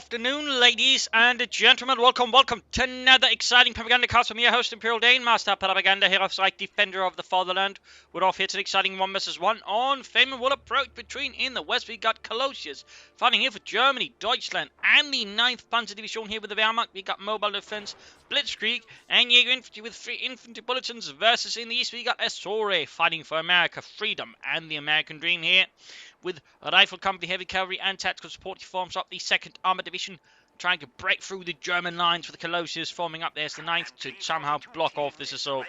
afternoon, ladies and gentlemen. Welcome to another exciting Propagandacast from your host, Imperial Dane, Master Propaganda, Hero of Sight, Defender of the Fatherland. We're off here to an exciting 1 vs 1 on favorable approach between in the west. We got Calousios fighting here for Germany, Deutschland, and the 9th Panzer Division here with the Wehrmacht. We got Mobile Defense, Blitzkrieg, and Jaeger Infantry with 3 infantry bulletins versus in the east. We got Asoureh fighting for America, freedom, and the American dream here. With Rifle Company, Heavy Cavalry, and Tactical Support, he forms up the 2nd Armored Division, trying to break through the German lines with the Calousios forming up there as the 9th to somehow block off this assault.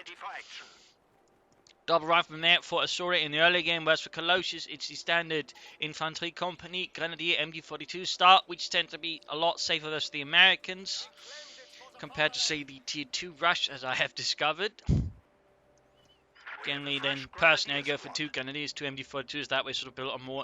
Double rifleman there for Asoureh in the early game, whereas for Calousios, it's the standard Infantry Company, Grenadier, MG42 start, which tend to be a lot safer versus the Americans, compared to, say, the Tier 2 rush, as I have discovered. Generally, then, personally, I go for 2 Grenadiers, 2 MG42s, that way sort of build a more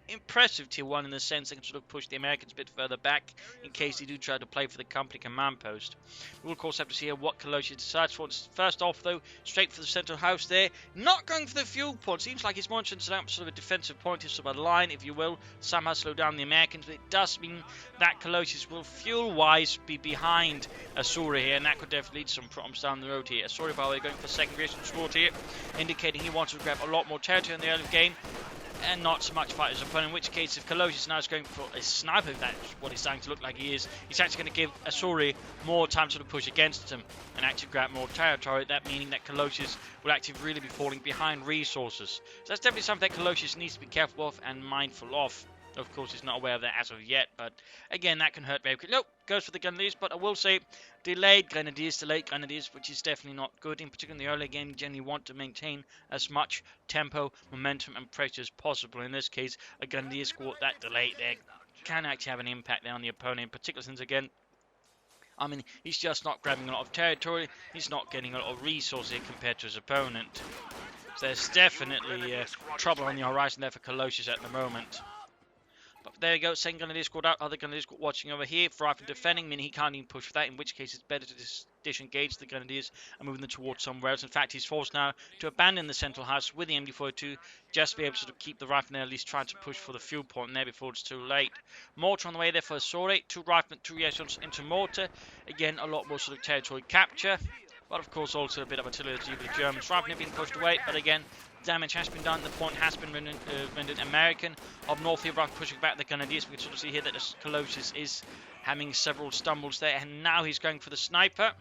impressive Tier 1 in the sense they can sort of push the Americans a bit further back in case they do try to play for the company command post. We'll of course have to see what Calousios decides for. First off though, straight for the central house there, not going for the fuel point. Seems like he's more interested in sort of a defensive point, sort of a line if you will, somehow slow down the Americans, but it does mean that Calousios will fuel wise be behind Asoureh here, and that could definitely lead to some problems down the road here. Asoureh, by the way, going for second reaction squad here, indicating he wants to grab a lot more territory in the early game and not so much fight his opponent, in which case if Calousios now is going for a sniper, if that's what he's starting to look like he is, he's actually going to give Asoureh more time to sort of push against him and actually grab more territory, that meaning that Calousios will actually really be falling behind resources. So that's definitely something that Calousios needs to be careful of and mindful of. Of course, he's not aware of that as of yet, but again, that can hurt very quickly. Nope, goes for the Grenadiers, but I will say delayed Grenadiers, which is definitely not good. In particular, in the early game, you generally want to maintain as much tempo, momentum, and pressure as possible. In this case, a Grenadier squad that delayed there can actually have an impact there on the opponent, in particular since, again, I mean, he's just not grabbing a lot of territory, he's not getting a lot of resources here compared to his opponent. So there's definitely trouble on the horizon there for Calousios at the moment. But there you go, second Grenadier squad out, other Grenadier squad watching over here, for rifle defending, meaning he can't even push for that, in which case it's better to disengage the Grenadiers and move them towards somewhere else. In fact, he's forced now to abandon the central house with the MD42, just to be able to sort of keep the riflemen at least trying to push for the fuel point there before it's too late. Mortar on the way there for Asoureh, 2 riflemen, 2 reactions into mortar, again a lot more sort of territory capture, but of course also a bit of artillery with the Germans. Riflemen being pushed away, but again, damage has been done, the point has been rendered American. Up north here, pushing back the Grenadiers. We can sort of see here that Calousios is having several stumbles there, and now he's going for the sniper.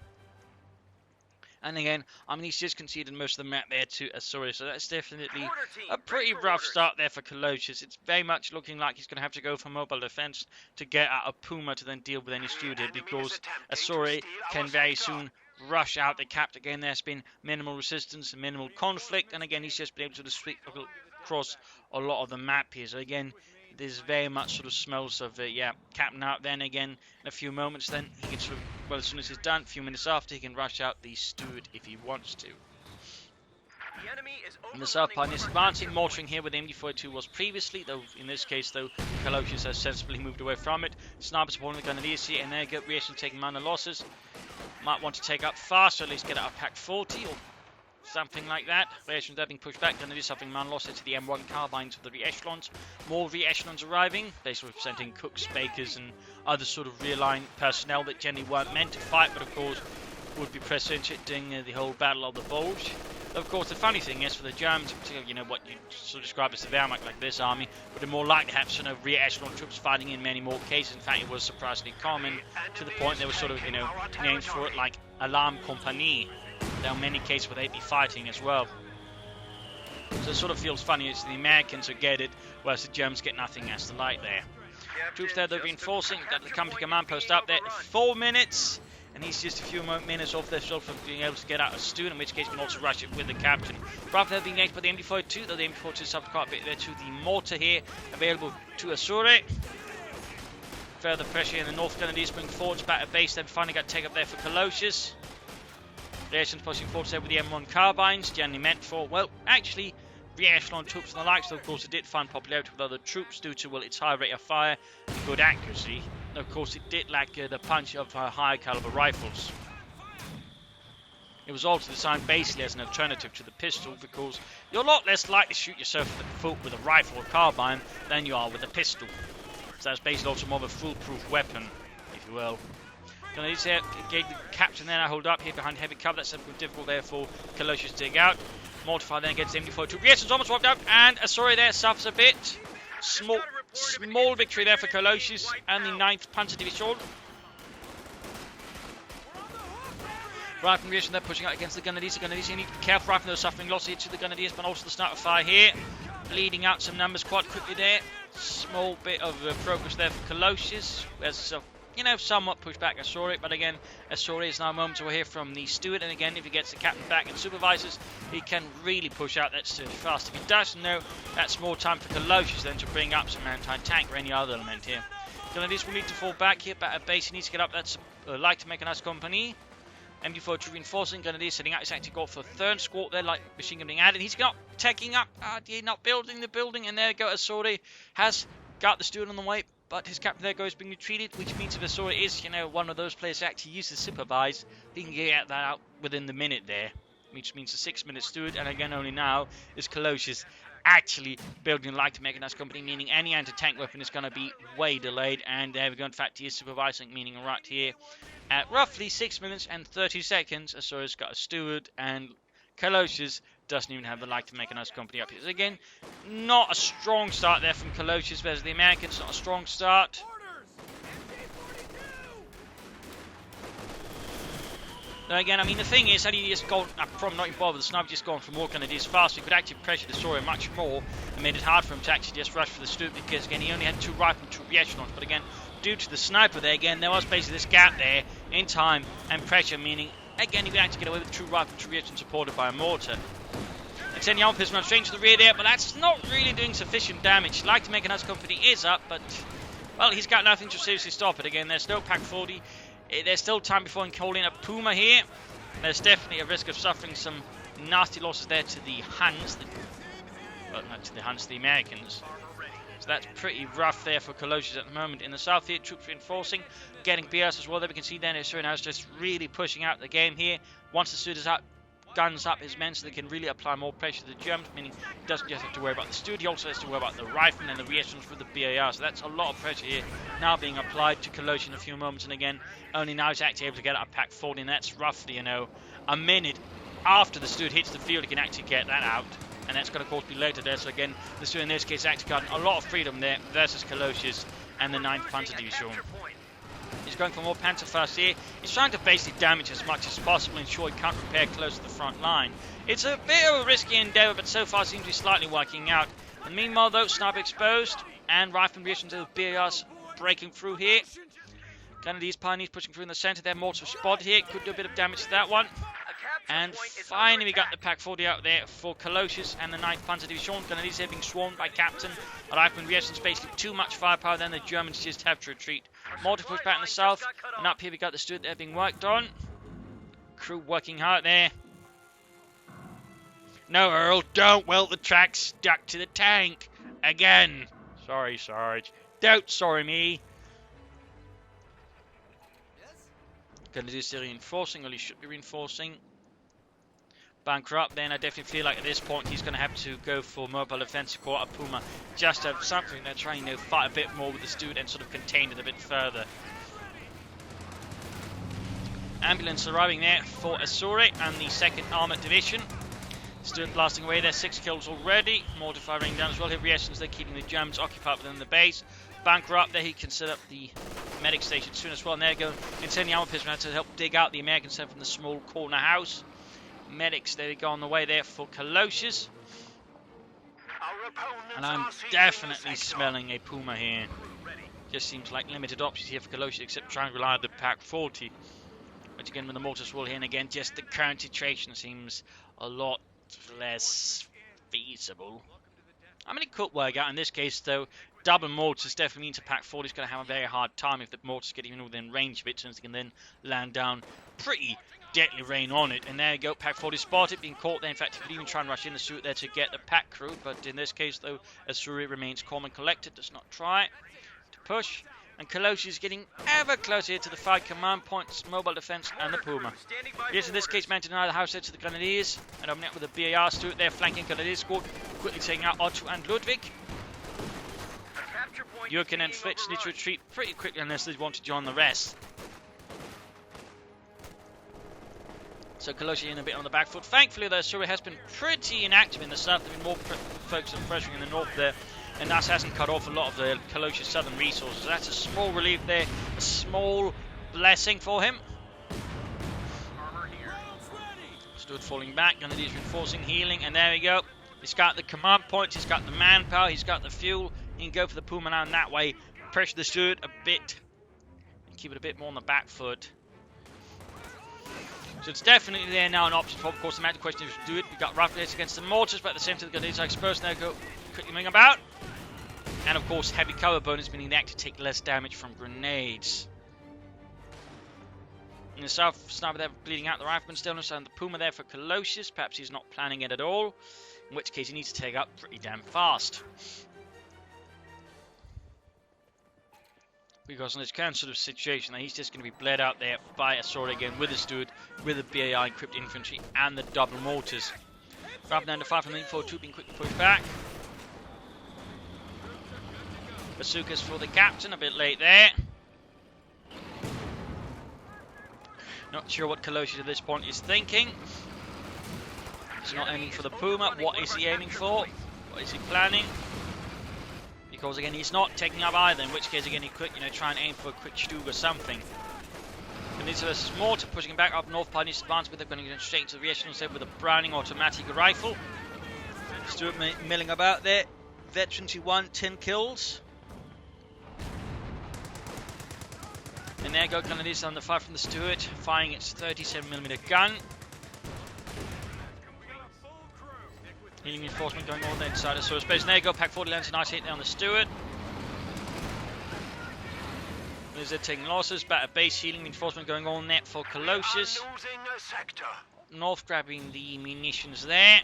And again, I mean, he's just conceded most of the map there to Asoureh, so that's definitely a pretty rough start there for Calousios. It's very much looking like he's going to have to go for mobile defense to get out of Puma to then deal with any student, because Asoureh can very soon rush out the cap. Again, there's been minimal resistance and minimal conflict, and again, he's just been able to sweep across a lot of the map here. So again, there's very much sort of smells of capping out. Then again, in a few moments, then he can sort of, well, as soon as he's done, a few minutes after, he can rush out the steward if he wants to. In the south part, is advancing, mortaring here where the MG42 was previously, though in this case, though, Calousios has sensibly moved away from it. Sniper supporting the Grenadiers here, and there you go, reaction taking minor losses. Might want to take up fast, or at least get out of pack 40, or something like that. Reactions are being pushed back, Grenadiers suffering minor losses to the M1 carbines of the re-echelons. More re-echelons arriving, basically representing cooks, bakers, and other sort of realigned personnel that generally weren't meant to fight, but of course would be present during the whole Battle of the Bulge. Of course, the funny thing is for the Germans, particularly, you know, what you sort of describe as the Wehrmacht, like this army, would have more likely to have sort of rear echelon troops fighting in many more cases. In fact, it was surprisingly common to the point there were sort of, you know, names for it like Alarm Compagnie. There are many cases where they'd be fighting as well. So it sort of feels funny as the Americans who get it, whereas the Germans get nothing as the light there. Troops there, they're reinforcing, got the company command post up there, 4 minutes. And he's just a few more minutes off there from being able to get out of Steward, in which case we can also rush it with the captain. Rather than being engaged by the MD42, though the MD42 suffered quite a bit there to the mortar here, available to Asoureh. Further pressure in the north, Grenadiers bring forwards back at base, then finally got taken up there for Calousios. Reactions pushing forwards there with the M1 carbines, generally meant for, well, actually, re-echelon troops and the likes, though of course it did find popularity with other troops due to, well, its high rate of fire and good accuracy. Of course, it did lack the punch of higher caliber rifles. It was also designed basically as an alternative to the pistol, because you're a lot less likely to shoot yourself in the foot with a rifle or carbine than you are with a pistol. So that's basically also more of a foolproof weapon, if you will. Gonna need to get the captain there. I hold up here behind heavy cover. That's something difficult there for Calousios to dig out. Mortify then against MD42. Yes, it's almost wiped out, and Asoureh there suffers a bit. Small victory there for Calousios and the 9th Panzer Division. Right from Reaction, they're pushing out against the Grenadiers. The Grenadiers, you need to be careful right from those suffering losses to the Grenadiers, but also the sniper fire here. Bleeding out some numbers quite quickly there. Small bit of progress there for Calousios. There's somewhat pushed back Asoureh, but again, Asoureh is now a moment away here from the steward, and again, if he gets the captain back and supervisors, he can really push out that steward fast. If he doesn't know, that's more time for Calousios then to bring up some anti-tank or any other element here. Grenadiers will need to fall back here, but at base he needs to get up. That's like to make a nice company. MD42 reinforcing. Grenadiers setting out his active goal for 3rd squad there, like machine gun being added. He's not taking up, not building the building, and there we go. Asoureh has got the steward on the way, but his captain there goes being retreated, which means if Asoureh is, one of those players who actually uses supervise, he can get that out within the minute there, which means a 6-minute steward, and again, only now is Calousios actually building like to make a nice company, meaning any anti-tank weapon is going to be way delayed, and there we go. In fact, he is supervising, meaning right here at roughly 6 minutes and 30 seconds, Asoureh's got a steward, and Calousios doesn't even have the like to make a nice company up here. So again, not a strong start there from Calousios versus the Americans, not a strong start. Now again, I mean, the thing is, had he just gone, from not involved with the sniper, just gone for more Grenadiers fast, he could actually pressure the Asoureh much more and made it hard for him to actually just rush for the steward, because again, he only had 2 rifle and 2 echelons. But again, due to the sniper there, again, there was basically this gap there in time and pressure, meaning again, he would actually get away with 2 rifle and 2 echelons supported by a mortar. Extending the pistol straight to the rear there, but that's not really doing sufficient damage. Like to make a nice company is up, but well, he's got nothing to seriously stop it. Again, there's no Pack 40. There's still time before he can call in a Puma here. There's definitely a risk of suffering some nasty losses there to the Huns. Well, not to the Huns, the Americans. So that's pretty rough there for Calousios at the moment. In the south here, troops reinforcing, getting BS as well. There we can see then Asoureh now is just really pushing out the game here. Once the steward is out, guns up his men so they can really apply more pressure to the Germans, meaning he doesn't just have to worry about the steward, he also has to worry about the riflemen and the reactions with the BAR. So that's a lot of pressure here now being applied to Calousios in a few moments, and again, only now he's actually able to get out a Pack 40, and that's roughly, a minute after the steward hits the field, he can actually get that out. And that's going to, of course, be later there. So again, the steward in this case actually got a lot of freedom there versus Calousios and the 9th Panzer Division. He's going for more Panzer first here. He's trying to basically damage as much as possible, ensure he can't prepare close to the front line. It's a bit of a risky endeavour, but so far seems to be slightly working out. And meanwhile, though, sniper exposed and rifle reactions to the BARs breaking through here. Grenadiers, Pioneers pushing through in the centre there. Mortar spot here. Could do a bit of damage to that one. And finally, we got the Pack 40 out there for Calousios and the 9th Panzer Division. Grenadiers here being swarmed by Captain. Rifleman reactions basically too much firepower, then the Germans just have to retreat. Mortar push back in the south, and up here we got the steward there being worked on. Crew working hard there. No, Earl, don't weld the tracks stuck to the tank. Again. Sorry, Sarge. Don't sorry me. Grenadiers are reinforcing, or he should be reinforcing. Bunker up, then I definitely feel like at this point he's going to have to go for mobile offensive corps, a Puma, just to have something they're trying to fight a bit more with the steward and sort of contain it a bit further. Ambulance arriving there for Asoureh and the 2nd Armoured Division. Steward blasting away there, 6 kills already. Mortar firing down as well. Here reactions, they're keeping the Germans occupied within the base. Bunker up there, he can set up the medic station soon as well. And there you go, intending armor pistol to help dig out the Americans from the small corner house. Medics, there they go on the way there for Calousios. And I'm definitely smelling a Puma here. Just seems like limited options here for Calousios, except trying to rely on the Pack 40. But again, with the mortar swirl here, and again, just the current situation seems a lot less feasible. I mean, it could work out in this case, though. Double mortars definitely means a Pack 40 is going to have a very hard time if the mortars get even within range of it, since they can then land down pretty deadly rain on it. And there you go, Pack 40 spotted, being caught there. In fact, he could even try and rush in the suit there to get the Pack crew, but in this case, though, Asoureh remains calm and collected, does not try to push. And Calousios is getting ever closer here to the 5 command points, mobile defense, and the Puma. Yes, in this case, man to deny the house head to the Grenadiers, and opening up with a BAR steward there, flanking Grenadiers squad, quickly taking out Otto and Ludwig. Jurgen and Fritz need to retreat pretty quickly unless they want to join the rest. So Calousios in a bit on the back foot. Thankfully, though, Asoureh has been pretty inactive in the south. They've been more focused on pressuring in the north there. And that hasn't cut off a lot of the Calousios' southern resources. That's a small relief there. A small blessing for him. Stood falling back. Grenadiers reinforcing, healing. And there we go. He's got the command points. He's got the manpower. He's got the fuel. He can go for the Puma now in that way. Pressure the Stuart a bit. And keep it a bit more on the back foot. So it's definitely there now an option for, of course, the main question is to do it. We've got rifles against the mortars, but at the same time, the Grenadiers are exposed now. Go quickly moving about. And of course, heavy cover bonus, meaning they actually take less damage from grenades. In the south, sniper there bleeding out the rifleman still, and the Puma there for Calousios. Perhaps he's not planning it at all, in which case he needs to take up pretty damn fast. Because in this current sort of situation, he's just going to be bled out there by Asoureh again with his Stuart, with the BAI equipped infantry and the double mortars. Rather than the 5 from the 4-2 being quickly pushed back. Bazookas for the captain, a bit late there. Not sure what Calousios at this point is thinking. He's not aiming for the Puma. What is he aiming for? What is he planning? Because again, he's not taking up either, in which case again he could, try and aim for a quick Stug or something. And this is mortar pushing him back up north. Part needs to advance, but they're going to get straight into the reaction set with a Browning automatic rifle. Stuart milling about there. Veteran to 10 kills. And there go Grenadiers on the fire from the Stuart, firing its 37mm gun. Healing reinforcement going on there inside Asoureh space. And there you go, Pack 40 lands a nice hit there on the Stuart. They're taking losses, but a base healing reinforcement going on there for Calousios. North grabbing the munitions there.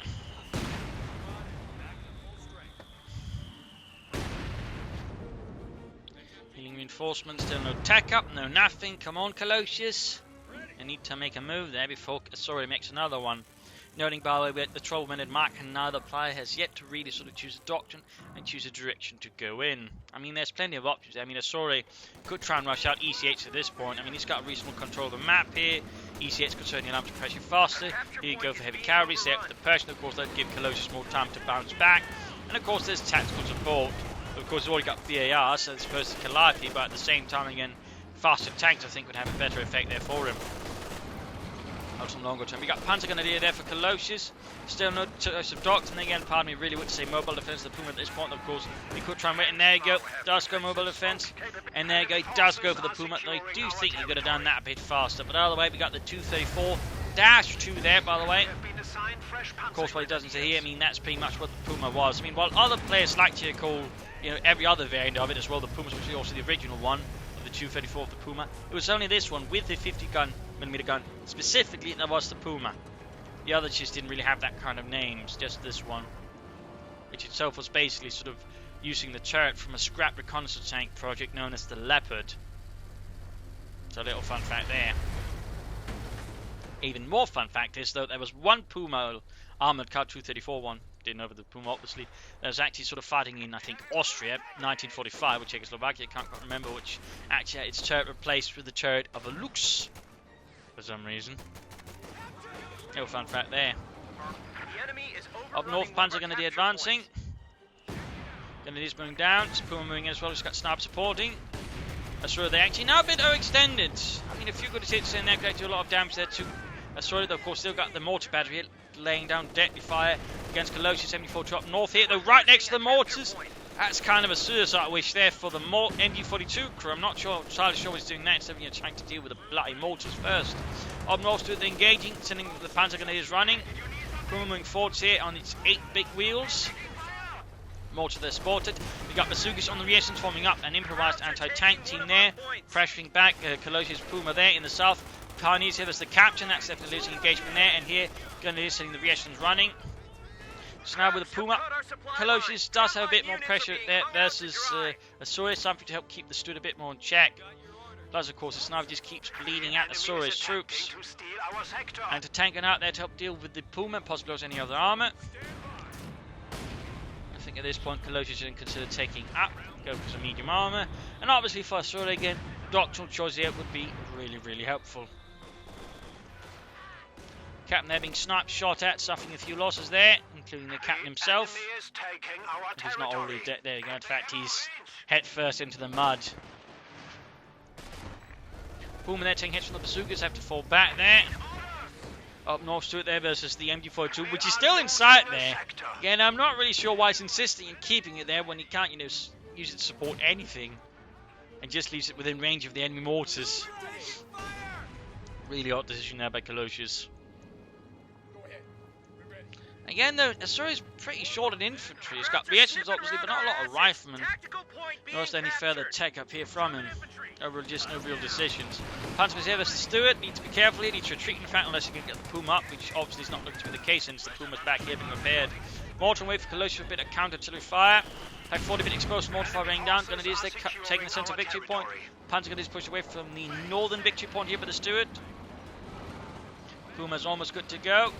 Healing reinforcement, still no tech up, no nothing. Come on, Calousios. I need to make a move there before Asoureh makes another one. Noting, by the way, the 12-minute mark, and neither player has yet to really sort of choose a doctrine and choose a direction to go in. I mean, there's plenty of options. I mean, Asoureh could try and rush out ECH at this point. I mean, he's got reasonable control of the map here. ECH could certainly allow him to pressure faster. He could go for heavy cavalry, set up the Persian. Of course, that would give Calousios more time to bounce back. And of course, there's tactical support. Of course, he's already got BAR, so it's supposed to Calliope, but at the same time, again, faster tanks, I think, would have a better effect there for him. Some longer term. We got Panzer Grenadier there for Calousios. Still no choice of doctrine. Again, pardon me, really would say mobile defense of the Puma at this point. Of course, we could try and wait. And there you go. Does go mobile defense. And there you go. He does go for the Puma. I do think he could have done that a bit faster. But either way, we got the 234-2 there, by the way. Of course, what he doesn't say here, I mean, that's pretty much what the Puma was. I mean, while other players like to call, every other variant of it as well, the Pumas, which is also the original one of the 234 of the Puma. It was only this one with the 50mm gun. Specifically, that was the Puma. The others just didn't really have that kind of names, just this one. Which itself was basically sort of using the turret from a scrap reconnaissance tank project known as the Leopard. So a little fun fact there. Even more fun fact is, though, there was one Puma armoured car 234 one. Didn't know the Puma, obviously. That was actually sort of fighting in, I think, Austria, 1945, or Czechoslovakia, can't quite remember which. Actually had its turret replaced with the turret of a Lux, for some reason. Little fun fact there. Up north, Panzer Grenadier advancing. Grenadiers moving down. It's Puma moving in as well. It's got sniper supporting. Asoureh, they actually now a bit overextended. I mean, a few good hits in there could do a lot of damage there too. Asoureh, though, of course, still got the mortar battery laying down deadly fire against Calousios 74 up north here, though, right next to the mortars. That's kind of a suicide wish there for the MD42 crew. I'm not entirely sure what he's doing that, instead of trying to deal with the bloody mortars first. Up north, they're engaging, sending the Panzer Grenadiers running. Puma moving forwards here on its 8 big wheels. Mortar there spotted. We got Bazookas on the reactions forming up, an improvised anti-tank team there, pressuring back Calousios Puma there in the south. Pioneers here, there's the captain, that's definitely losing engagement there, and here Grenadiers setting the reactions running. So now with the Puma, Calousios does have a bit more pressure there versus Asoureh, something to help keep the Stuart a bit more in check. Plus, of course, the sniper just keeps bleeding out Asoureh's troops. And to tank it out there to help deal with the Puma, possibly also any other armour. think at this point Calousios should consider taking up, go for some medium armour, and obviously for Asoureh again, doctrinal choice here would be really helpful. Captain there being sniped, shot at, suffering a few losses there, including the captain himself. He's not already dead there again, in fact he's head first into the mud. Puma there taking hits from the bazookas, have to fall back there. Up north to it there versus the MG42, which is still in sight there. Again, I'm not really sure why he's insisting in keeping it there when he can't, use it to support anything. And just leaves it within range of the enemy mortars. Really odd decision there by Calousios. Again though, Asoureh is pretty short in infantry. He's got reactions obviously, but not a lot of riflemen. Nor is there any further tech up here from him. No real decisions. Panzer here versus Stewart. Needs to be careful here. Needs to retreat in fact unless he can get the Puma up, which obviously is not looking to be the case since the Puma's back here being repaired. Mortar wait for Calousios for a bit of counter-artillery fire. Type 40 been exposed, mortar fire raining down. Grenadiers there taking the centre victory point. Panzer Grenadiers pushed away from the northern victory point here by the Stewart. Puma's almost good to go.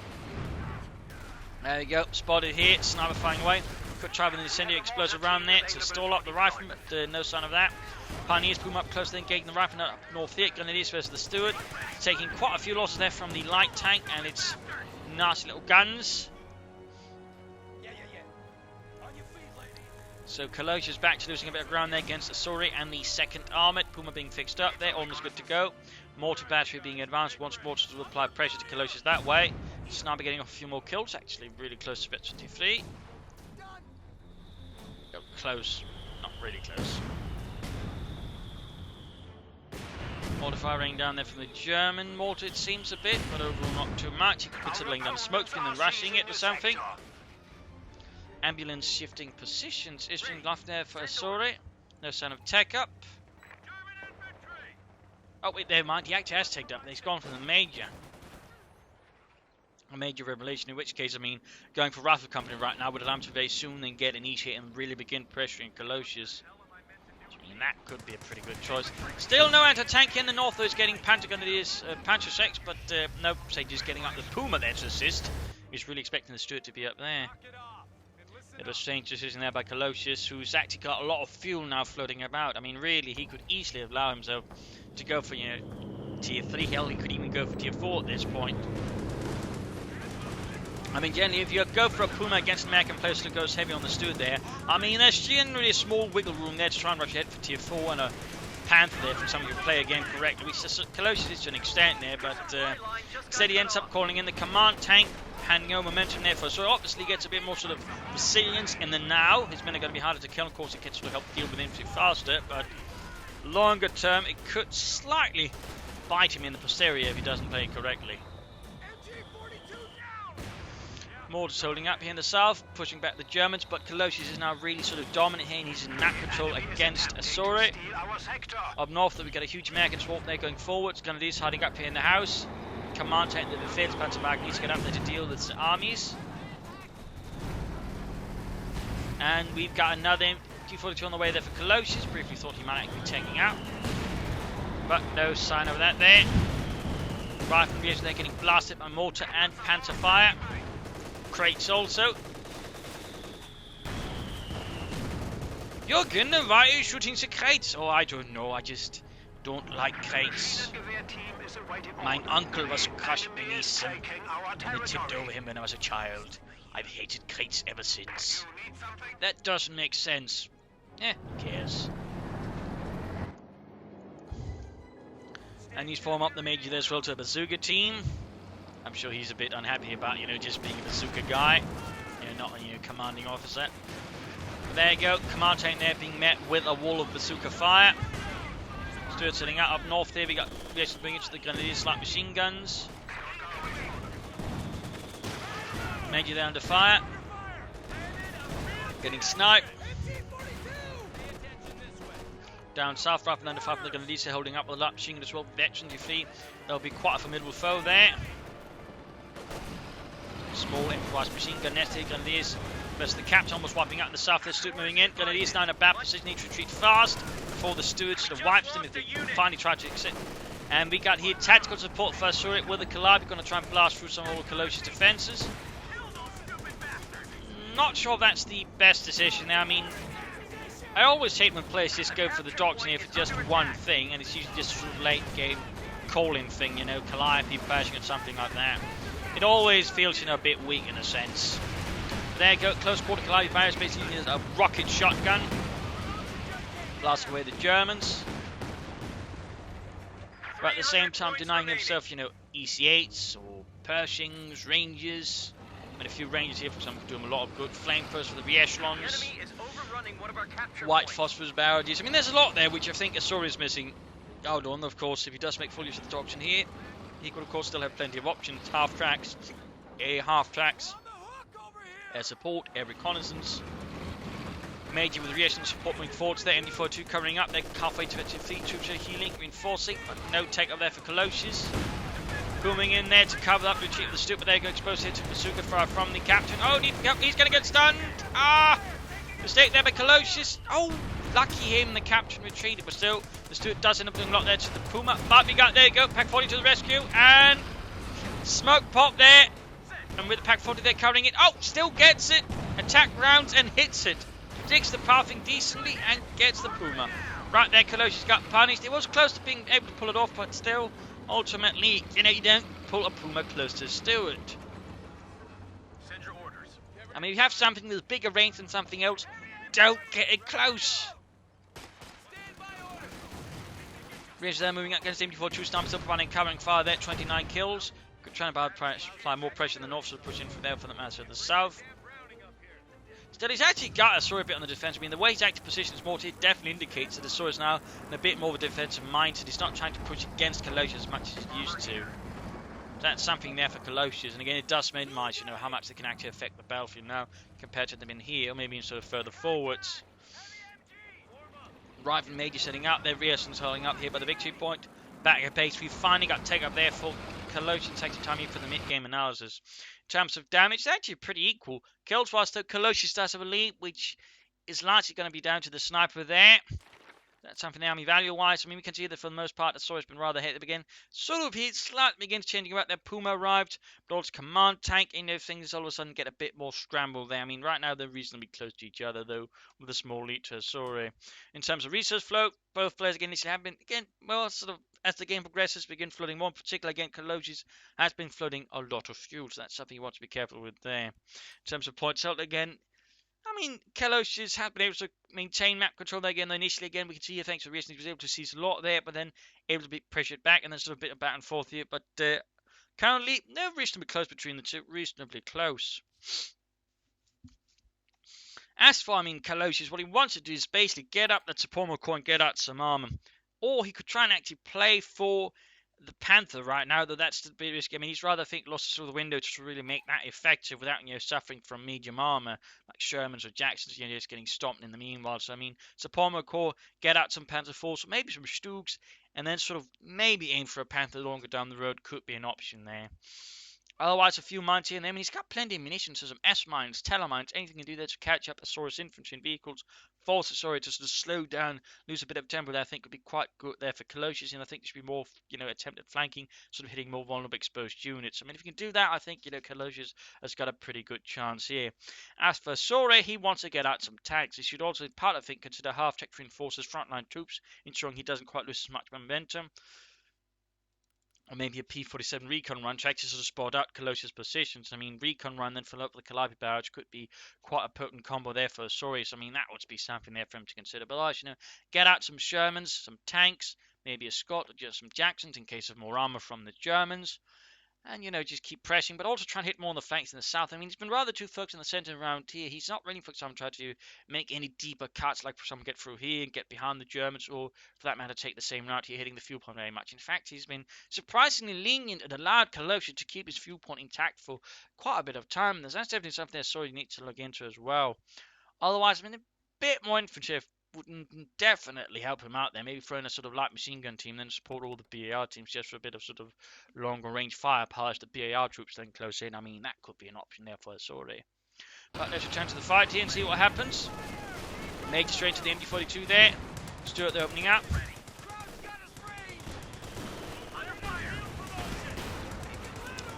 There we go, spotted here, sniper firing away. Could try with an incendiary explosive around there to stall up the rifleman, but no sign of that. Pioneers Puma up close, then engaging the rifleman up north here. Grenadiers versus the Stewart. Taking quite a few losses there from the light tank and its nasty little guns. So Calousios back to losing a bit of ground there against Asoureh and the 2nd Armoured. Puma being fixed up there, almost good to go. Mortar battery being advanced once mortars will apply pressure to Calousios that way. Sniper getting off a few more kills, actually really close to Vet 23. Oh, close, not really close. Mortar firing down there from the German mortar, it seems a bit, but overall not too much. You could consider laying down smoke screen and rushing it or something. Ambulance shifting positions. Issuing left there for Asoureh. No sign of tech up. Oh wait, never mind. He actually has taken up. He's gone for the major. A major revelation. In which case, I mean, going for Rifle Company right now would allow him to very soon then get an each hit and really begin pressuring Calousios. I mean, that could be a pretty good choice. Still no anti-tank in the north. Though he's getting Panther Grenadiers, Panzer 6, but no, say just getting up the Puma there to assist. He's really expecting the Stewart to be up there. Bit of a strange decision there by Calousios, who's actually got a lot of fuel now floating about. I mean, really, he could easily allow himself to go for, tier 3. Hell, he could even go for tier 4 at this point. I mean, generally, if you go for a Puma against an American player that goes heavy on the Stewart there, I mean, there's generally a small wiggle room there to try and rush ahead for tier 4 and a Panther there from somebody who play a game correctly, which Calousios is to an extent there, but instead he ends up calling in the command tank, handing over momentum there for, so obviously gets a bit more sort of resilience in the now. His men are going to be harder to kill, of course it can sort of help deal with infantry faster, but longer term it could slightly bite him in the posterior if he doesn't play it correctly. Mortars holding up here in the south, pushing back the Germans, but Calousios is now really sort of dominant here and he's in map control against Asoureh. Up north we got a huge American swarm there going forwards, Grenadiers hiding up here in the house. Command tank the defense Panzer needs to get up there to deal with the armies. And we've got another T-42 on the way there for Calousios. Briefly thought he might actually be taking out, but no sign of that there. Riflemen they're getting blasted by mortar and Panther fire. Crates also. Jürgen, why are you shooting the crates? Oh, I don't know, I just don't like crates. My uncle was crushed beneath them, and they tipped over him when I was a child. I've hated crates ever since. That doesn't make sense. Who cares? And he's formed up the major there as well to a bazooka team. I'm sure he's a bit unhappy about, just being a bazooka guy, not a commanding officer. But there you go, command tank there being met with a wall of bazooka fire. Stewart setting out up north there. We got bringing to the Grenadiers light machine guns. Major there under fire. Getting sniped. Down south, Rifleman under fire from the Grenadiers holding up with the light machine gun as well. Veterans, you flee. There'll be quite a formidable foe there. Small improvised machine gun nest here. Grenadiers versus the Captain almost wiping out in the south. They're Stewart moving in. Grenadiers now in a bad position. Need to retreat fast before the Stewart sort of wipes them if they finally try to exit. And we got here tactical support for Asoureh with the Calliope. We're going to try and blast through some of all Calousios' defences. not sure if that's the best decision. I mean, I always hate when players just go for the doctrine here for just one thing, and it's usually just a sort of late game calling thing, you know, Calliope bashing or something like that. It always feels, you know, a bit weak in a sense. But there you go, close quarter Calliope barriers basically using a rocket shotgun. Blasting away the Germans. But at the same time denying himself, you know, EC8s or Pershings, Rangers. I mean, a few Rangers here, for example, do him a lot of good. Flamethrowers for the re-echelons. White phosphorus barrages. I mean, there's a lot there which I think Asoureh is missing out on. Of course, if he does make full use of the option here, he could, of course, still have plenty of options. Half tracks, air half tracks, air support, air reconnaissance. Major with the re-echelon support moving forwards there. MD42 covering up. They're halfway to defensive fleet. Troops are healing, reinforcing, but no take up there for Calousios. Booming in there to cover up the retreat of the Stuart, but there go exposed here to bazooka fire from the captain. Oh, he's going to get stunned. Ah! Mistake there by Calousios. Oh, lucky him, the captain retreated, but still, the Stuart does end up doing a lot there to the Puma. But we got, there you go, Pack 40 to the rescue, and smoke pop there. And with the Pack 40 there covering it, oh, still gets it. Attack rounds and hits it. Digs the pathing decently and gets the Puma. Right there, Calousios got punished. It was close to being able to pull it off, but still, ultimately, you know, you don't pull a Puma close to Stuart. Send your orders. I mean, if you have something with bigger range than something else, don't get it close. Rangers there moving up against MD42. Sniper still providing covering fire there. 29 kills. Good, trying to apply more pressure in the north, so pushing from there for the matter of the south. Still, he's actually got Asoureh a bit on the defense. I mean, the way his active position is more, it definitely indicates that Asoureh is now in a bit more of a defensive mindset. He's not trying to push against Calousios as much as he used to. That's something there for Calousios, and again, it does minimize, you know, how much they can actually affect the battlefield now compared to them in here, or maybe in sort of further forwards. Rifle Major setting up, their rearsen's holding up here by the victory point. Back at base, we finally got take up there for Calousios. Takes some time here for the mid-game analysis. In terms of damage, it's actually pretty equal. Kills wise, though, Calousios does have a lead, which is largely going to be down to the sniper there. That's something there, army value-wise. I mean, we can see that for the most part, Asoureh has been rather ahead at the beginning. Sort of, he slightly begins changing about their Puma arrived, but also command tank, you know, things all of a sudden get a bit more scrambled there. I mean, right now they're reasonably close to each other, though, with a small lead to Asoureh. In terms of resource flow, both players again initially have been, again, well, sort of, as the game progresses, begin flooding more. In particular, again, Calousios has been flooding a lot of fuel, so that's something you want to be careful with there. In terms of points out, again, I mean, Calousios has been able to maintain map control there again. Initially, again, we can see here, thanks to recently, he was able to seize a lot there, but then able to be pressured back, and then sort of a bit of back and forth here. But currently, they're reasonably close between the two, reasonably close. As for, I mean, Calousios, what he wants to do is basically get up that Supremo Corps and get out some armor. Or he could try and actually play for the Panther right now, though that's the bit risky. I mean, he's rather, I think, lost through the window to really make that effective without, you know, suffering from medium armor like Sherman's or Jackson's, you know, just getting stomped in the meanwhile. So, I mean, Supremo Corps, get out some Panther force, maybe some Stugs, and then sort of maybe aim for a Panther longer down the road could be an option there. Otherwise, a few mines here and there. I mean, he's got plenty of munitions, so some S-mines, telemines, anything to do there to catch up Asoureh's infantry and vehicles. Force Asoureh to sort of slow down, lose a bit of tempo there, I think would be quite good there for Calousios, and I think there should be more, you know, attempt at flanking, sort of hitting more vulnerable exposed units. I mean, if you can do that, I think, you know, Calousios has got a pretty good chance here. As for Asoureh, he wants to get out some tanks. He should also, part, I think, consider half-tech to reinforce his frontline troops, ensuring he doesn't quite lose as much momentum. Or maybe a P-47 recon run to actually sort of spot out Calousios' positions. I mean, recon run then follow up with the Calliope barrage could be quite a potent combo there for Asoureh. So, I mean, that would be something there for him to consider. But otherwise, you know, get out some Shermans, some tanks, maybe a Scott or just some Jacksons in case of more armor from the Germans. And, you know, just keep pressing, but also try and hit more on the flanks in the south. I mean, he's been rather too focused in the center around here. He's not really, for example, trying to make any deeper cuts, like for example, get through here and get behind the Germans, or for that matter, take the same route here, hitting the fuel point very much. In fact, he's been surprisingly lenient and allowed Calousios to keep his fuel point intact for quite a bit of time. That's definitely something that Asoureh needs to look into as well. Otherwise, I mean, a bit more infantry would definitely help him out there. Maybe throw in a sort of light machine gun team, then support all the BAR teams just for a bit of sort of longer range firepower as the BAR troops then close in. I mean, that could be an option there for Asoureh. But let's return to the fight here and see what happens. Major straight to the MD42 there. Stuart, they're opening up.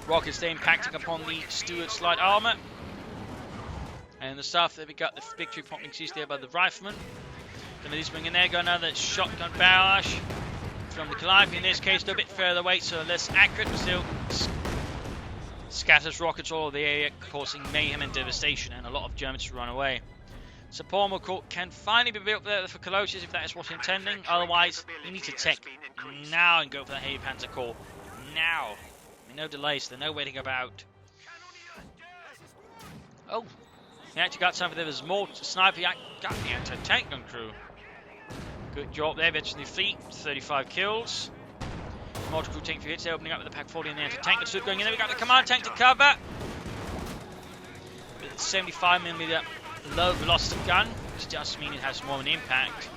Rockets then impacting upon the Stuart's light armor. And in the south, there we got the victory point being seized there by the riflemen. Grenadiers bringing there, got another shotgun barrage from the Calliope. In this case, they're a bit further away, so less accurate, but still scatters rockets all over the area, causing mayhem and devastation, and a lot of Germans to run away. Support court can finally be built there for Calousios if that is what's intending. Otherwise, you need to tech now and go for the heavy panzer core now. No delays, there's no waiting about. Oh, he actually got something. There was more sniper. Got the anti-tank gun crew. Good job there, veteran defeat. 35 kills. Multiple tank for hits. They're opening up with the Pack 40 and the anti-tank gun going in there. We got the command tank to cover. With the 75mm low velocity gun, which just means it has more of an impact.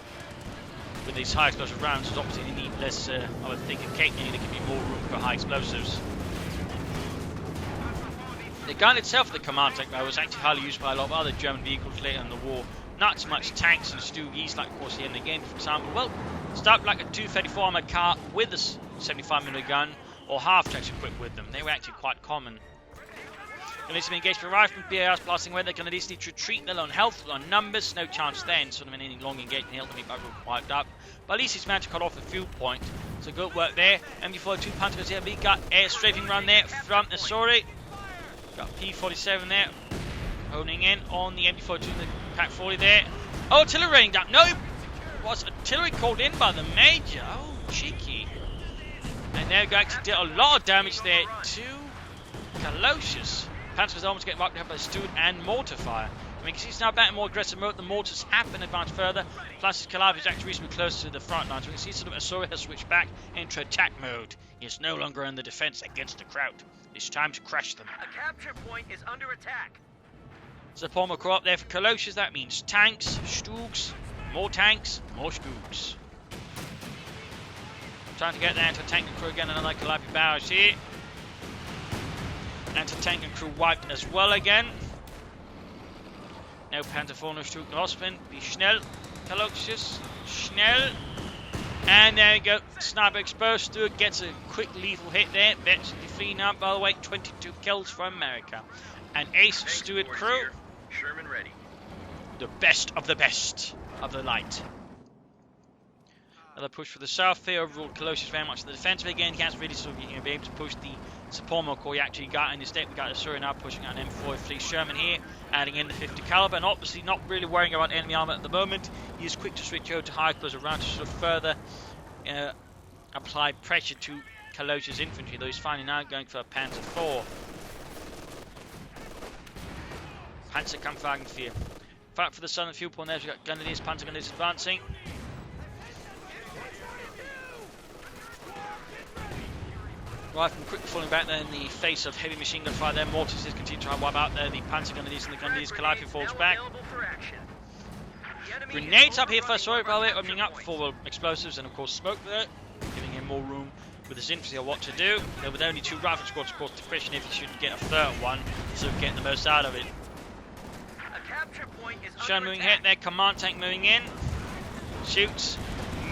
With these high explosive rounds, it's obviously you need less. I would think in cake there can be more room for high explosives. The gun itself, the command tank, though, was actually highly used by a lot of other German vehicles later in the war. Not so much tanks and Stuggies, like of course here in the game, for example. Well, start like a 234 armored car with a 75mm gun, or half tanks equipped with them. They were actually quite common. Grenadiers have been engaged with riflemen, BARs blasting away. The Grenadiers need to retreat. They're low on health, low on numbers, no chance then. Sort of in any long engagement, he'll be wiped up. But at least he's managed to cut off a fuel point. So good work there. MD-42 Panzers here. We got air strafing run there from Asoureh. Got P-47 there, honing in on the MD-42 and the Pack 40 there. Oh, artillery raining down. No, it was artillery called in by the Major. Oh, cheeky. And there we go, actually did a lot of damage there to Calousios. Panzer was almost getting wiped out by Stewart and mortar fire. I mean, because he's now back in more aggressive mode, the mortars have been advanced further. Plus, his Calliope is actually reasonably close to the front line. So we can see sort of Asoureh has switched back into attack mode. He is no longer in the defense against the crowd. It's time to crush them. A capture point is under attack. So Palmer Corps up there for Calousios. That means tanks, Stugs, more Stugs. Trying to get the anti-tank and crew again. Another Calliope barrage here. Anti-tank and crew wiped as well again. Now Panther 4 no Stug Ospen. Be schnell. Calousios. Schnell. And there we go. Sniper exposed. Stewart gets a quick lethal hit there. Veteran defeat now, by the way. 22 kills from America. And ace Stewart crew. Sherman ready. The best of the light. Another push for the south here. Overall, Calousios very much in the defensive again. He hasn't really sort of been able to push the support core he actually got. And instead, we got Asoureh now pushing out an M4 Fleet Sherman here, adding in the 50 caliber, and obviously not really worrying about enemy armor at the moment. He is quick to switch over to high explosive rounds to sort of further apply pressure to Calousios' infantry, though he's finally now going for a Panzer 4. Panzerkampfwagen 4. Fight for the southern fuel point there. We've got Grenadiers, Panzer Grenadiers advancing. Riflemen quickly falling back there in the face of heavy machine gun fire there. Mortars continue to try and wipe out there. The Panzer Grenadiers and the Grenadiers. Calliope falls back. Grenades up here for Asoureh, by the way, opening up for explosives and of course smoke there, giving him more room with his infantry on what to do. There with only 2 rifle squads, of course, the question if he should get a third one, so get the most out of it. Sherman moving ahead there, command tank moving in. Shoots,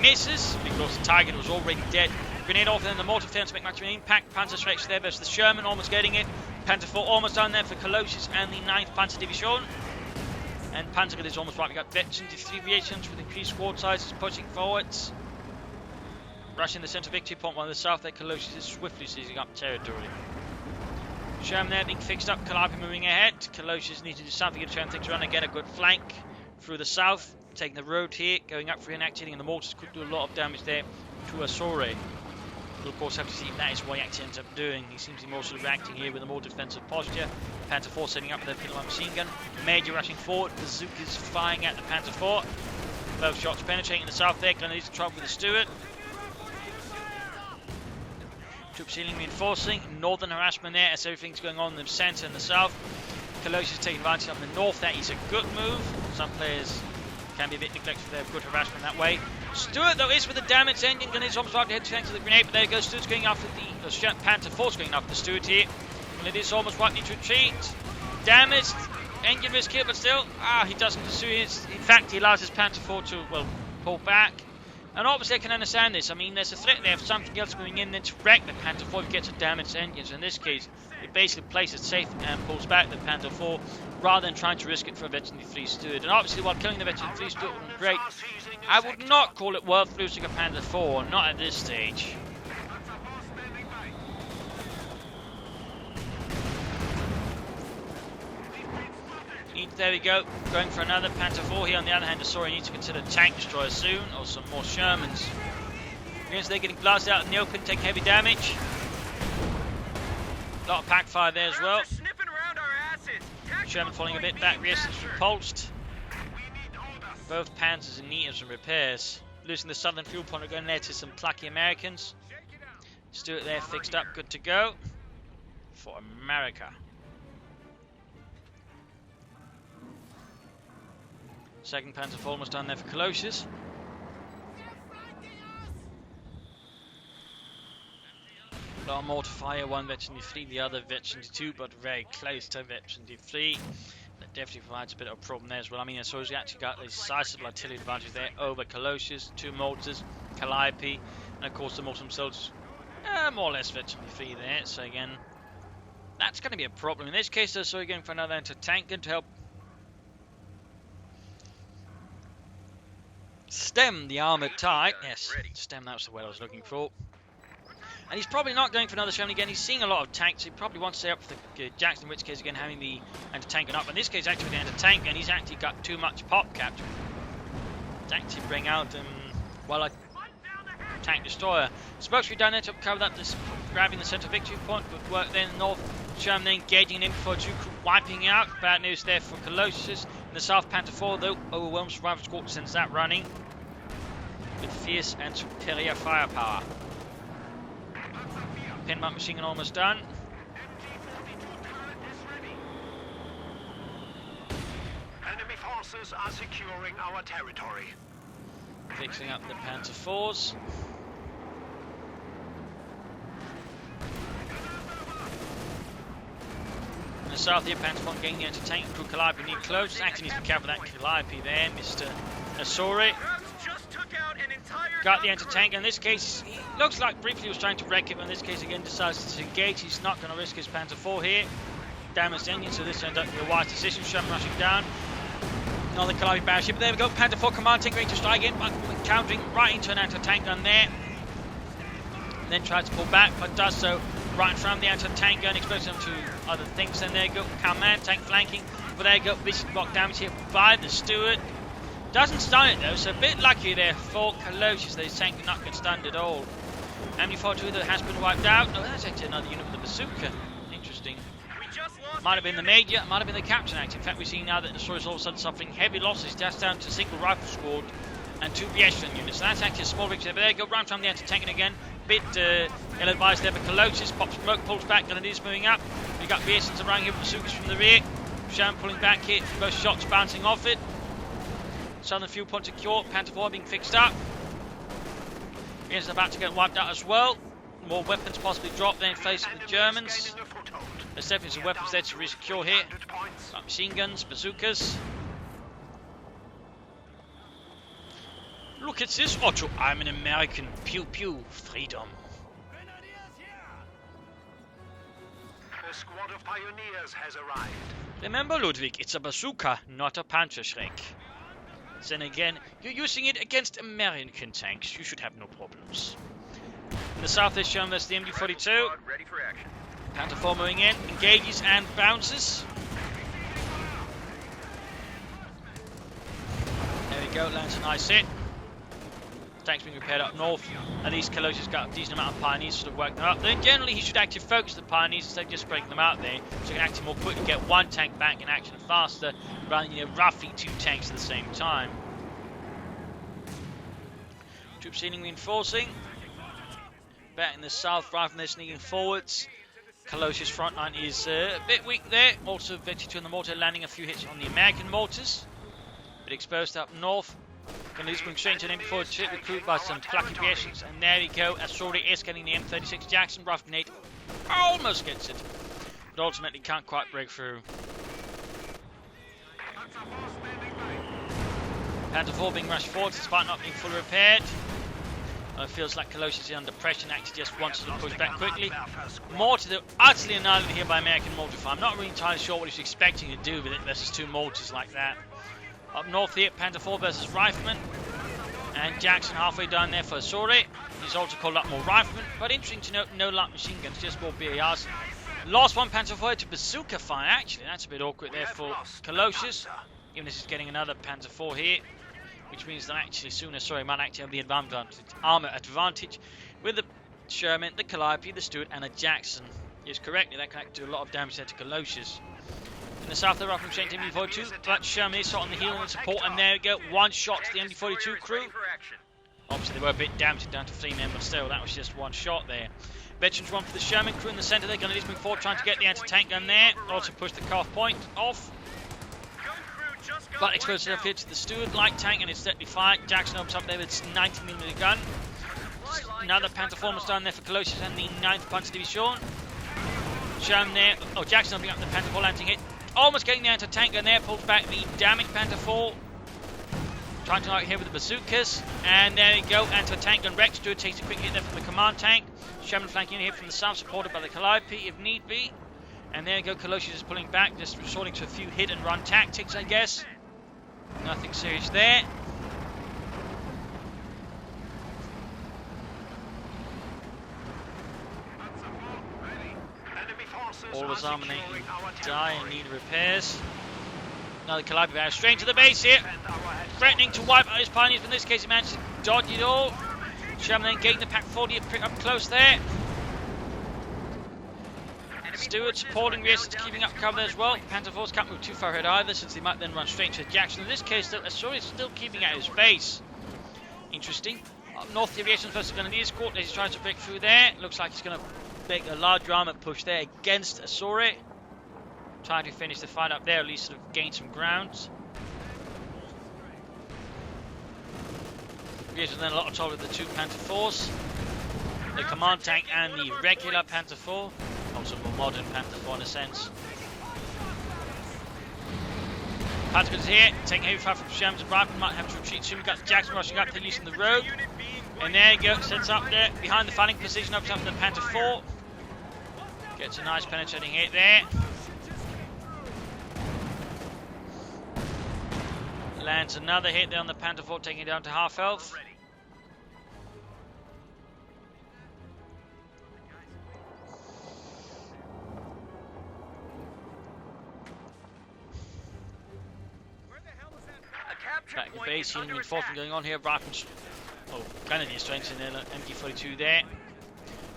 misses, because the target was already dead. Grenade off, then the mortar fails to make much of an impact. Panzer stretch there versus the Sherman, almost getting it. Panther 4 almost done there for Calousios and the 9th Panzer Division. And Panzer Grenadiers almost right. We got veteran deviations with increased squad sizes pushing forwards. Rushing the centre victory point, while the south there, Calousios is swiftly seizing up territory. Sherman there being fixed up, Calliope moving ahead. Calousios need to do something to turn things around and get a good flank through the south. Taking the road here, going up for inactivating, and the mortars could do a lot of damage there to Asoureh. We'll of course have to see if that is what he actually ends up doing. He seems to be more sort of acting here with a more defensive posture. Panther 4 setting up with their Pinot machine gun. Major rushing forward. Bazookas firing at the Panther 4. Both shots penetrating the south there. Grenadiers to trouble with the Stewart. Troop ceiling reinforcing. Northern harassment there as everything's going on in the centre and the south. Calousios taking advantage of the north. That is a good move. Some players can be a bit neglected for their good harassment that way. Stewart, though, is with the damaged engine. Grenadiers almost about to head to the grenade, but there goes Stewart's going after the Panther 4's going after the Stewart here. Grenadiers almost wiped into retreat. Damaged. Engine risk here, but still, he doesn't pursue his. In fact, he allows his Panther 4 to, well, pull back. And obviously I can understand this. I mean, there's a threat there of something else moving in then to wreck the Panther 4 if it gets a damaged engine. So in this case, it basically plays it safe and pulls back the Panther 4 rather than trying to risk it for a Veteran 3 Steward. And obviously while killing the Veteran 3 Steward would be great, I would not call it worth losing a Panther 4, not at this stage. There we go, going for another Panther 4 here. On the other hand, Asoureh needs to consider tank destroyer soon, or some more Shermans. Against they're getting blasted out in the open, take heavy damage. A lot of pack fire there as well. Sherman falling a bit back, resistance repulsed. Both Panzers in need of some repairs. Losing the southern fuel point, we're going there to some plucky Americans. Stewart there fixed up, good to go for America. Second Panther 4 almost done there for Calousios. A lot more to fire, one Veteran 3, the other Veteran 2, but very close to Veteran 3. That definitely provides a bit of a problem there as well. I mean, Asoureh's actually got a sizable artillery advantage there over Calousios, 2 mortars, Calliope, and of course the mortars themselves, more or less Veteran 3 there. So again, that's going to be a problem. In this case, Asoureh going for another anti-tank gun to help stem the armoured tie. Yes, stem, that was the word I was looking for. And he's probably not going for another Sherman again. He's seeing a lot of tanks. He probably wants to stay up for the Jackson, in which case, again, having the anti-tank gun up. In this case, actually, with the anti-tank gun, he's actually got too much pop cap to actually bring out, a tank destroyer. Supposed to be down there to cover that, grabbing the centre victory point. Good work then. North Sherman then engaging an M42 crew, wiping out. Bad news there for Calousios. In the South Panther 4, though, overwhelmed survival squad sends that running with fierce and superior firepower. Pinmont machine gun almost done. Enemy forces are securing our territory. Fixing up the Panther 4s. In the south here, Panther 4 getting the anti-tank crew. Calliope need close. Actually needs to be careful with that Calliope there, Mr. Asoureh. Got the anti-tank. In this case, he looks like briefly he was trying to wreck it, but in this case again decides to engage. He's not going to risk his Panther 4 here. Damaged engine, so this ended up being a wise decision. Sherman rushing down. Another Calliope battleship. But there we go. Panther 4 command tank ready to strike in, but countering right into an anti-tank gun there. And then tries to pull back, but does so right in front of the anti-tank gun, exposing them to other things. Then there you go. Command tank flanking. But there you go. Vision block damage here by the Stewart. Doesn't stun it though, so a bit lucky there for Calousios that his tank did not get stunned at all. MD42 that has been wiped out. Oh, that's actually another unit with a bazooka. Interesting. Might have been the major, might have been the captain actually. In fact, we see now that Asoureh is all of a sudden suffering heavy losses, just down to a single rifle squad and 2 Vietran units. So that's actually a small victory. But there you go, round from the anti-tank again. Bit ill-advised there, but Calousios pops smoke, pulls back, Grenadiers moving up. We've got Vietran around here with bazookas from the rear. Sherman pulling back here, both shots bouncing off it. Southern fuel point secure, Panther 4 being fixed up. Is about to get wiped out as well. More weapons possibly dropped there in face of the Germans. There's definitely some weapons there to resecure here. Like machine guns, bazookas. Look at this, Otto. I'm an American. Pew pew. Freedom. A squad of pioneers has arrived. Remember, Ludwig, it's a bazooka, not a Panzerschreck. Then again, you're using it against American tanks. You should have no problems. In the south, there's shown there's the MD42. Ready for action. Panther 4 moving in, engages and bounces. There we go, lands a nice hit. Tanks being repaired up north. At least Calousios got a decent amount of pioneers to sort of work them up. Then generally he should actually focus the pioneers instead of just breaking them out there, so he can actually more quickly get one tank back in action faster, rather than roughly 2 tanks at the same time. Troops sealing reinforcing. Back in the south, rather than sneaking forwards. Calousios' front line is a bit weak there. Also Veteran 2 on the mortar, landing a few hits on the American mortars. Bit exposed up north. Going to bring straight into an M42, recruited by some plucky Vietnans, and there we go. Asoureh is getting the M36 Jackson. Rough grenade almost gets it, but ultimately can't quite break through. Panther 4 being rushed forward despite not being fully repaired. It feels like Calousios is under pressure and actually just wants to push back quickly. Mortar utterly annihilated here by American mortar fire. I'm not really entirely sure what he's expecting to do with it versus two mortars like that. Up north here, Panther 4 versus Rifleman. And Jackson halfway down there for Asoureh. He's also called up more Riflemen. But interesting to note, no light machine guns, just more BARs. Lost one Panther 4 to bazooka fire, actually. That's a bit awkward there for Calousios. Even as he's getting another Panther 4 here. Which means that actually soon Asoureh might actually have the armor advantage with the Sherman, the Calliope, the Stuart, and a Jackson. Yes, correctly, that can actually do a lot of damage there to Calousios. In the south, they're up from Chain MD42, but Sherman is hot on the heel and support, and there we go, one shot to the MD42 crew. Obviously, they were a bit damaged down to 3 men, but still, that was just one shot there. Veterans run for the Sherman crew in the centre. They're going to move forward, trying to get the anti-tank gun there. Also push the CoH point off. But explosive up here to the Stuart light tank, and it's deadly fire. Jackson opens up there with its 90mm gun. Another Panther 4 down there for Calousios and the 9th Panzer Division. Sherman there. Oh, Jackson opening up the Panther 4 landing hit. Almost getting the anti-tank gun there. Pulls back the damaged Panther 4. Trying to knock here with the bazookas. And there we go. Anti-tank gun wreck. Stuart takes a quick hit there from the command tank. Sherman flanking in here from the south, supported by the Calliope if need be. And there we go. Calousios is pulling back, just resorting to a few hit and run tactics, I guess. Nothing serious there. All of his armament die and need repairs. Now the Calliope barrels straight to the base here. Threatening to wipe out his pioneers, but in this case he managed to dodge it all. Sherman then getting the Pack 40 up close there. Stewart supporting Rears, keeping up cover as well. Panther 4s can't move too far ahead either, since they might then run straight to Jackson. In this case, though, Asoureh is still keeping out his face. Interesting. Up north, the Aviations versus Grenadiers Court. He's trying to break through there. Looks like he's going to make a large armor push there against Asoureh. Trying to finish the fight up there, at least sort of gain some ground. Aviations then a lot of trouble with the two Panther 4s. The command tank and the regular Panther 4. Also more modern Panther 4 in a sense. Panther is here, taking heavy fire from Sherman's and Rifleman, might have to retreat soon. We've got Jackson rushing up, they're using the road. And there you go, sets up there, behind the fighting position, up to the Panther 4. Gets a nice penetrating hit there. Lands another hit there on the Panther 4, taking it down to half health. Back to base, healing reinforcement going on here. Rifleman, Grenadier strength in there, MD42 there.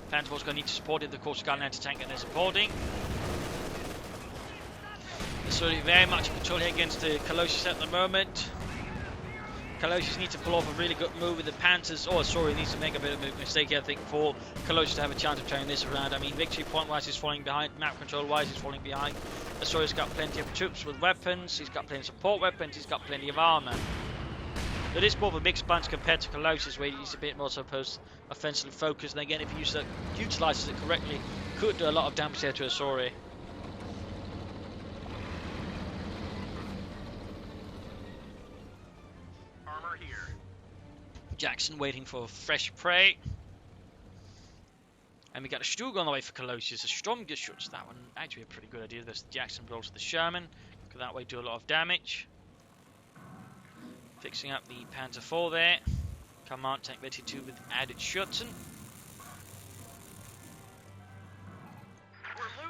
Panther 4's going to need to support it. Of course, got an anti-tank and they're supporting. Asoureh very much in control here against the Calousios at the moment. Calousios needs to pull off a really good move with the Panthers, or Asoureh needs to make a bit of a mistake here, I think, for Calousios to have a chance of turning this around. I mean, victory point-wise, he's falling behind. Map control-wise, he's falling behind. Asoureh's got plenty of troops with weapons. He's got plenty of support weapons. He's got plenty of armor. It is more of a mixed bunch compared to Calousios, where he's a bit more supposed offensively focused. And again, if he utilizes it correctly, could do a lot of damage there to Asoureh. Jackson waiting for fresh prey. And we got a Stug on the way for Calousios. A stronger shots. That one actually a pretty good idea. There's Jackson rolls to the Sherman. Could that way do a lot of damage. Fixing up the Panther 4 there. Command tank ready to with added Schutzen.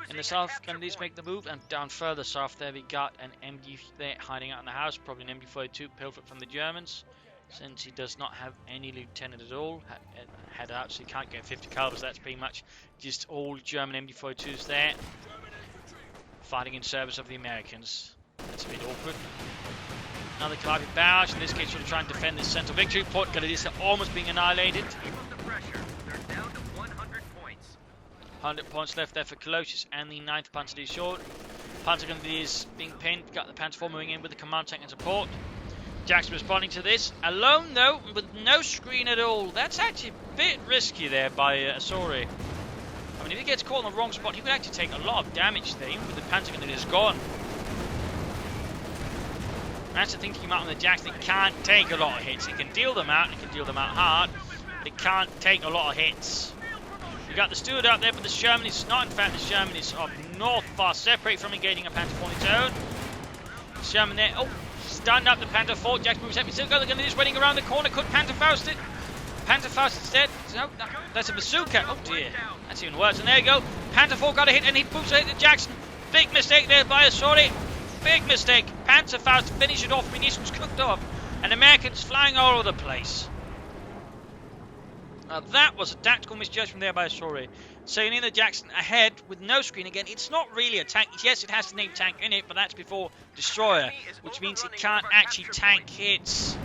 In the south, Grenadiers make the move, and down further south there we got an MD there hiding out in the house, probably an MD42 pilfered from the Germans. Since he does not have any lieutenant at all, had out, so he can't get 50 calibers. That's pretty much just all German MD42s there, fighting in service of the Americans. That's a bit awkward. Another Calliope barrage, in this case sort of trying to defend this central victory point. Grenadiers are almost being annihilated. 100 points left there for Calousios and the 9th Panzer Division. Panzer Grenadiers being pinned, got the Panther 4 moving in with the command tank and support. Jackson responding to this, alone though, with no screen at all. That's actually a bit risky there by Asoureh. I mean, if he gets caught in the wrong spot, he could actually take a lot of damage there, even with the Panther Grenadiers gone. That's the thing to keep out on the Jackson. He can't take a lot of hits. He can deal them out, and he can deal them out hard. They can't take a lot of hits. You got the Steward up there, but the Sherman is not. In fact, the Sherman is up north, far separate from engaging a Panther 4 on its own. Sherman there. Oh, stunned up the Panther 4. Jackson moves up. Still got the gun is running around the corner. Could Panther Faust it? Panther Faust instead. No, that's a bazooka. Oh dear. That's even worse. And there you go. Panther 4 got a hit, and he moves ahead to Jackson. Big mistake there by Asoureh. Big mistake. Panther Faust to finish it off. Munitions cooked off. And Americans flying all over the place. Now that was a tactical misjudgment there by Asoureh. Sailing in the Jackson ahead with no screen again. It's not really a tank. Yes, it has the name tank in it, but that's before Destroyer, which means it can't actually tank hits.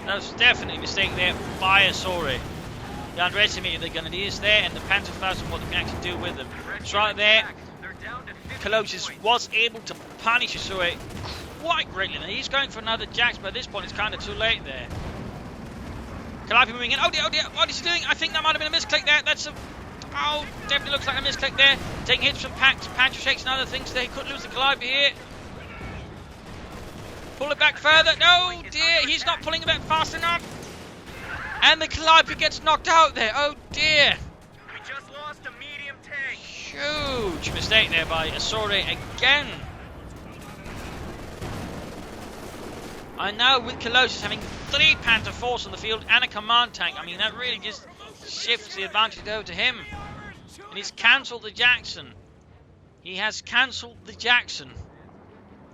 That was definitely a mistake there by Asoureh. He underestimated the Grenadiers there and the Panther Faust and what they can actually do with them. It's right there. Calousios was able to punish Asoureh quite greatly. Now he's going for another Jax, but at this point it's kind of too late there. Calliope moving in. Oh dear, what is he doing? I think that might have been a misclick there. That's a... Oh, definitely looks like a misclick there. Taking hits from Panther Shakes and other things there. He could lose the Calliope here. Pull it back further. No, dear, he's not pulling it back fast enough. And the Calliope gets knocked out there. Oh dear. We just lost a medium tank. Huge mistake there by Asoureh again. I know with Calousios having 3 Panther Force on the field and a command tank, I mean that really just shifts the advantage over to him. And he's cancelled the Jackson. He has cancelled the Jackson.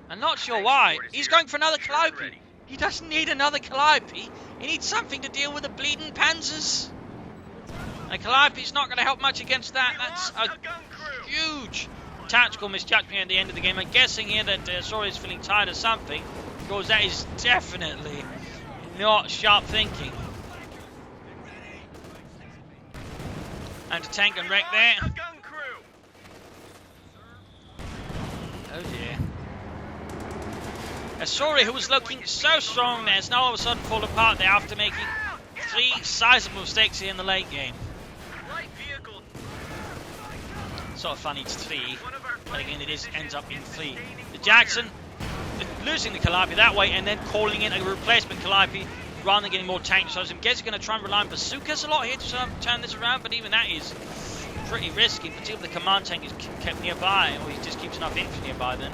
I'm not sure why. He's going for another Calliope. He doesn't need another Calliope. He needs something to deal with the bleeding Panzers. And Calliope's not going to help much against that. That's a huge tactical misjudgment at the end of the game. I'm guessing here that Asoureh is feeling tired of something, because that is definitely not sharp thinking. And a tank and wreck there. Oh dear. Asoureh, who was looking so strong there, has now all of a sudden fallen apart there after making 3 sizable mistakes here in the late game. Sort of funny it's 3, but again it ends up being 3. The Jackson losing the Calliope that way and then calling in a replacement Calliope rather than getting more tanks. So I guess he's going to try and rely on bazookas a lot here to turn this around, but even that is pretty risky, particularly if the command tank is kept nearby, or he just keeps enough infantry nearby then.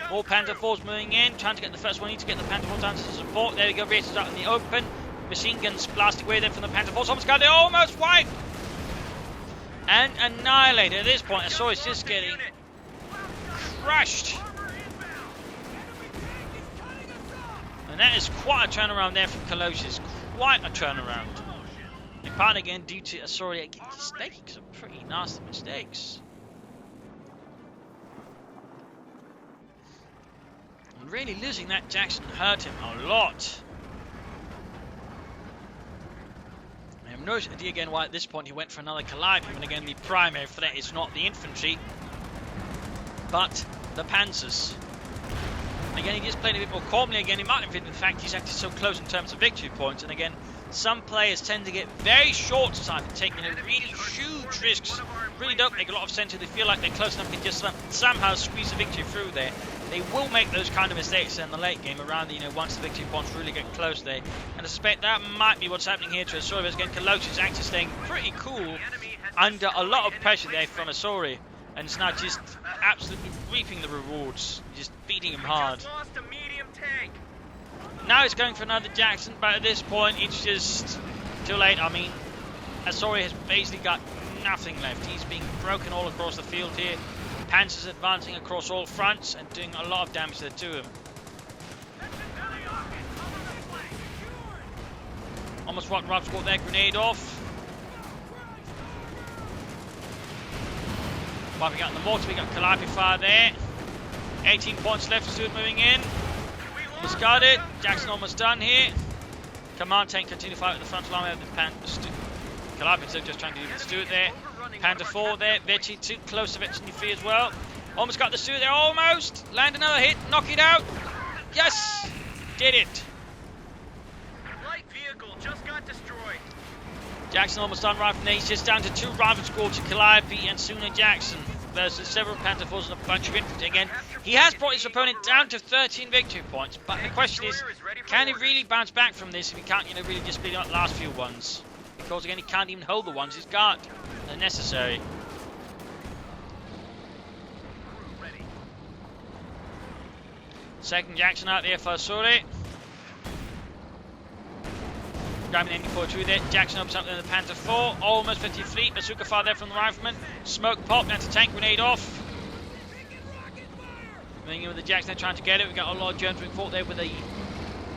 More Panther 4s moving in, trying to get the first one. Need to get the Panther 4 down to support. There we go, races out in the open. Machine guns blasting away there from the Panther 4s. Almost got it, almost wiped! And annihilated. At this point, Asoureh is just getting crushed. And that is quite a turnaround there from Calousios. Quite a turnaround. In part again due to Asoureh just making some pretty nasty mistakes. And really losing that Jackson hurt him a lot. I have no idea again why at this point he went for another Calliope, and again the primary for that is not the infantry, but the Panzers. Again, he just played a bit more calmly. Again, he might have been the fact he's actually so close in terms of victory points. And again, some players tend to get very short-sighted, taking really huge risks. Really don't make a lot of sense if they feel like they're close enough to just somehow squeeze a victory through there. They will make those kind of mistakes in the late game around, once the victory points really get close there. And I suspect that might be what's happening here to Asoureh. Again, Calousios is actually staying pretty cool under a lot of pressure there from Asoureh. And it's now just absolutely reaping the rewards. Just beating him hard. Now he's going for another Jackson, but at this point it's just too late. I mean, Asoureh has basically got nothing left. He's being broken all across the field here. Panzers advancing across all fronts and doing a lot of damage there to him. Almost what Rob's got their grenade off. Wiping out the mortar, we got Calliope fire there. 18 points left, Stewart moving in. Almost got it. Jackson almost done here. Command tank continue to fight at the front line of the Panther. Calliope still just trying to do the Stewart there. Panther 4 there. Vecchi too close to Vecchi 3 as well. Almost got the Stewart there, almost. Land another hit, knock it out. Yes! Did it. Light vehicle just got destroyed. Jackson almost done right from there. He's just down to 2 rival squads, Calliope and Sooner Jackson. versus several Panther forces and a bunch of infantry. Again, he has brought his opponent down to 13 victory points, but the question is, can he really bounce back from this if he can't, really just beat out the last few ones? Because again, he can't even hold the ones he's got. They're necessary. Second Jackson out there for Asoureh. Grabbing the MD-42 there. Jackson opens up in the Panther 4. Almost 50 fleet. Bazooka fire there from the rifleman. Smoke pop. Anti-tank grenade off. Moving in with the Jackson. They're trying to get it. We've got a lot of Germans being fought there with the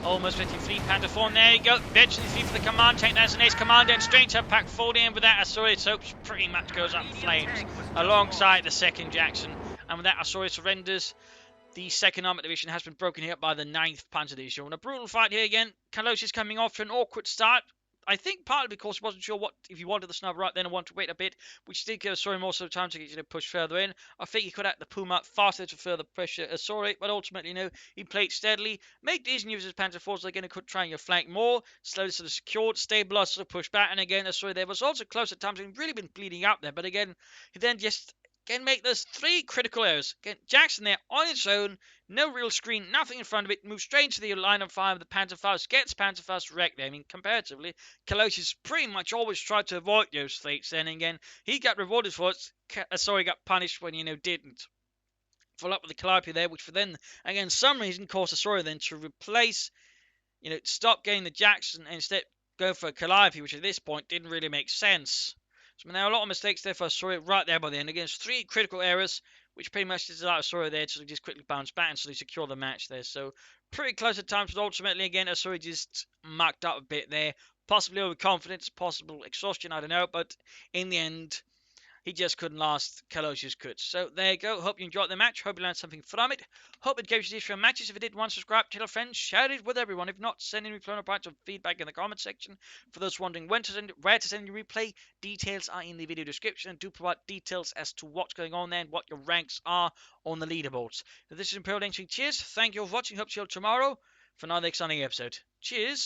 almost 50 fleet. Panther 4. And there you go. Eventually fleet for the command tank. That's an ace commander. And straight up pack 40 in with that. Asoureh's hopes pretty much goes up in flames alongside the second Jackson. And with that, Asoureh surrenders. The second armoured division has been broken here by the 9th Panzer Division. And a brutal fight here again. Calousios coming off to an awkward start. I think partly because he wasn't sure what if he wanted the snub right then and wanted to wait a bit, which did give Asoureh more sort of time to get push further in. I think he could have the Puma faster to further pressure Asoureh, but ultimately, he played steadily, made decent use of his Panzer forces. Again, he could try and flank more, slowly sort of secured, stabilised, sort of pushed back, and again, Asoureh there was also close at times and really been bleeding out there, but again, he then just make those 3 critical errors. Again, Jackson there on its own, no real screen, nothing in front of it, moves straight into the line of fire of the Panzerfaust, gets Panzerfaust wrecked there. I mean, comparatively, Calousios pretty much always tried to avoid those fleets. Then again, he got rewarded for it. Sorry, got punished when, didn't. Follow up with the Calliope there, which for then, again, some reason caused Asoureh then to replace, stop getting the Jackson and instead go for a Calliope, which at this point didn't really make sense. So there are a lot of mistakes there for Asoureh right there by the end. Against 3 critical errors, which pretty much just allowed Asoureh there to just quickly bounce back and sort of secure the match there. So pretty close at times, but ultimately, again, Asoureh just mucked up a bit there. Possibly overconfidence, possible exhaustion, I don't know. But in the end, he just couldn't last. Calousios could. So there you go. Hope you enjoyed the match. Hope you learned something from it. Hope it gave you these from matches. If it did, subscribe, tell a friend, share it with everyone. If not, send in replay points of feedback in the comment section. For those wondering where to send your replay, details are in the video description, and do provide details as to what's going on there and what your ranks are on the leaderboards. So this is Imperial Lynching. Cheers. Thank you for watching. Hope to see you all tomorrow for another exciting episode. Cheers.